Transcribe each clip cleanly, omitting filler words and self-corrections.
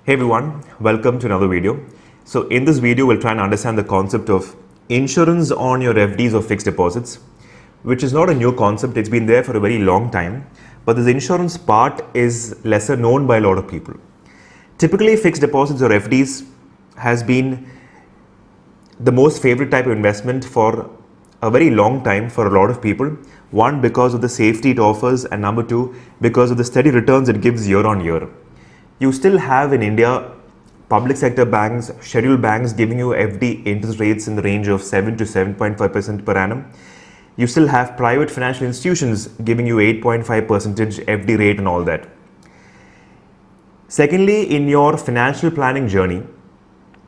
Hey everyone, welcome to another video. So in this video, we'll try and understand the concept of insurance on your FDs or fixed deposits, which is not a new concept. It's been there for a very long time, but this insurance part is lesser known by a lot of people. Typically, fixed deposits or FDs has been the most favorite type of investment for a very long time for a lot of people. One, because of the safety it offers, and number two, because of the steady returns it gives year on year. You still have in India public sector banks, scheduled banks giving you FD interest rates in the range of 7 to 7.5% per annum. You still have private financial institutions giving you 8.5% FD rate and all that. Secondly, in your financial planning journey,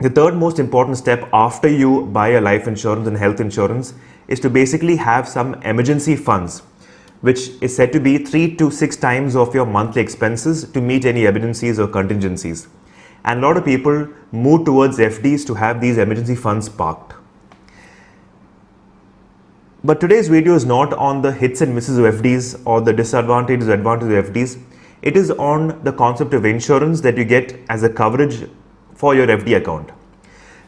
the third most important step after you buy a life insurance and health insurance is to basically have some emergency funds, which is said to be 3 to 6 times of your monthly expenses to meet any emergencies or contingencies. And a lot of people move towards FDs to have these emergency funds parked. But today's video is not on the hits and misses of FDs or the disadvantages or advantages of FDs. It is on the concept of insurance that you get as a coverage for your FD account.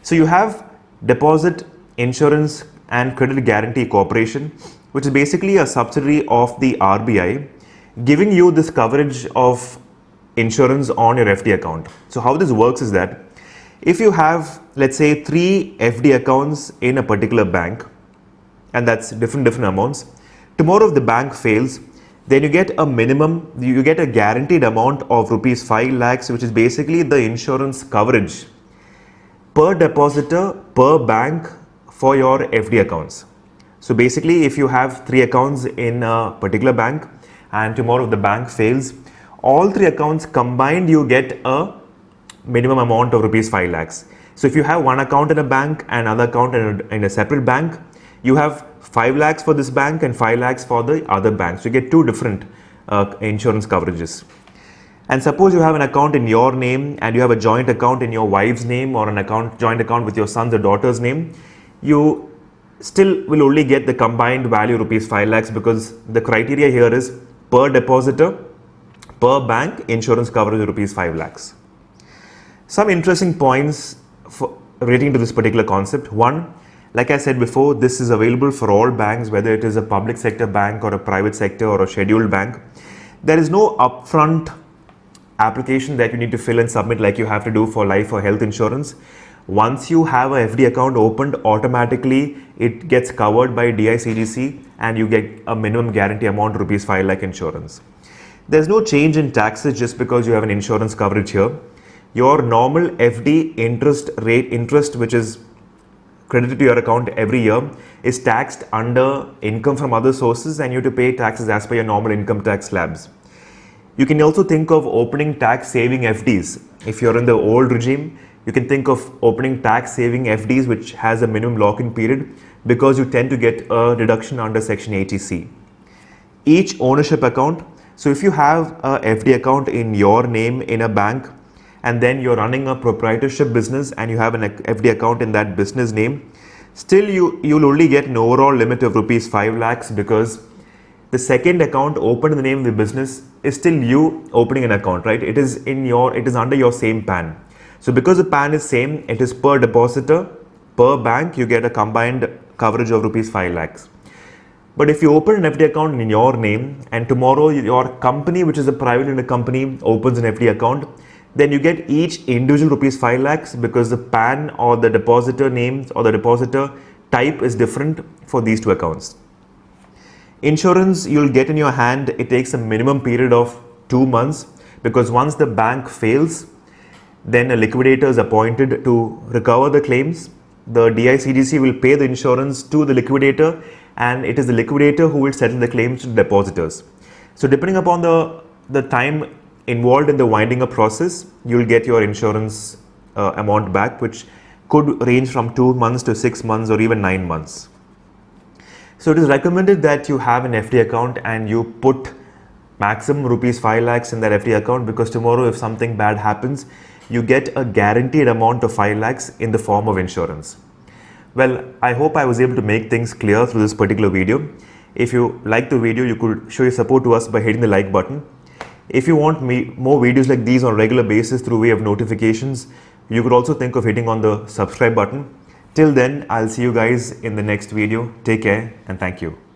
So you have Deposit Insurance and Credit Guarantee Corporation, which is basically a subsidiary of the RBI, giving you this coverage of insurance on your FD account. So how this works is that if you have, let's say, 3 FD accounts in a particular bank, and that's different amounts, tomorrow if the bank fails, then you get a guaranteed amount of rupees 5 lakhs, which is basically the insurance coverage per depositor, per bank for your FD accounts. So basically, if you have 3 accounts in a particular bank and tomorrow if the bank fails, all 3 accounts combined, you get a minimum amount of rupees 5 lakhs. So if you have one account in a bank and another account in a separate bank, you have 5 lakhs for this bank and 5 lakhs for the other bank. So you get 2 different insurance coverages. And suppose you have an account in your name and you have a joint account in your wife's name or joint account with your son's or daughter's name, you still will only get the combined value rupees 5 lakhs because the criteria here is per depositor, per bank, insurance coverage rupees 5 lakhs. Some interesting points relating to this particular concept. One, like I said before, this is available for all banks, whether it is a public sector bank or a private sector or a scheduled bank. There is no upfront application that you need to fill and submit like you have to do for life or health insurance. Once you have a FD account opened, automatically it gets covered by DICGC and you get a minimum guarantee amount of rupees 5 lakh insurance. There's no change in taxes just because you have an insurance coverage here. Your normal FD interest which is credited to your account every year is taxed under income from other sources and you have to pay taxes as per your normal income tax slabs. You can also think of opening tax saving FDs. If you're in the old regime, you can think of opening tax saving FDs which has a minimum lock-in period because you tend to get a deduction under section 80C. Each ownership account, so if you have a FD account in your name in a bank and then you're running a proprietorship business and you have an FD account in that business name, still you'll only get an overall limit of rupees 5 lakhs because the second account opened in the name of the business is still you opening an account, right? It is under your same PAN. So because the PAN is same, it is per depositor, per bank, you get a combined coverage of rupees 5 lakhs. But if you open an FD account in your name and tomorrow your company, which is a private limited company, opens an FD account, then you get each individual rupees 5 lakhs because the PAN or the depositor names or the depositor type is different for these 2 accounts. Insurance you'll get in your hand, it takes a minimum period of 2 months because once the bank fails, then a liquidator is appointed to recover the claims. The DICGC will pay the insurance to the liquidator and it is the liquidator who will settle the claims to the depositors. So depending upon the time involved in the winding up process, you'll get your insurance amount back, which could range from 2 months to 6 months or even 9 months. So it is recommended that you have an FD account and you put maximum rupees 5 lakhs in that FD account because tomorrow if something bad happens, you get a guaranteed amount of 5 lakhs in the form of insurance. Well, I hope I was able to make things clear through this particular video. If you like the video, you could show your support to us by hitting the like button. If you want more videos like these on a regular basis through way of notifications, you could also think of hitting on the subscribe button. Till then, I'll see you guys in the next video. Take care and thank you.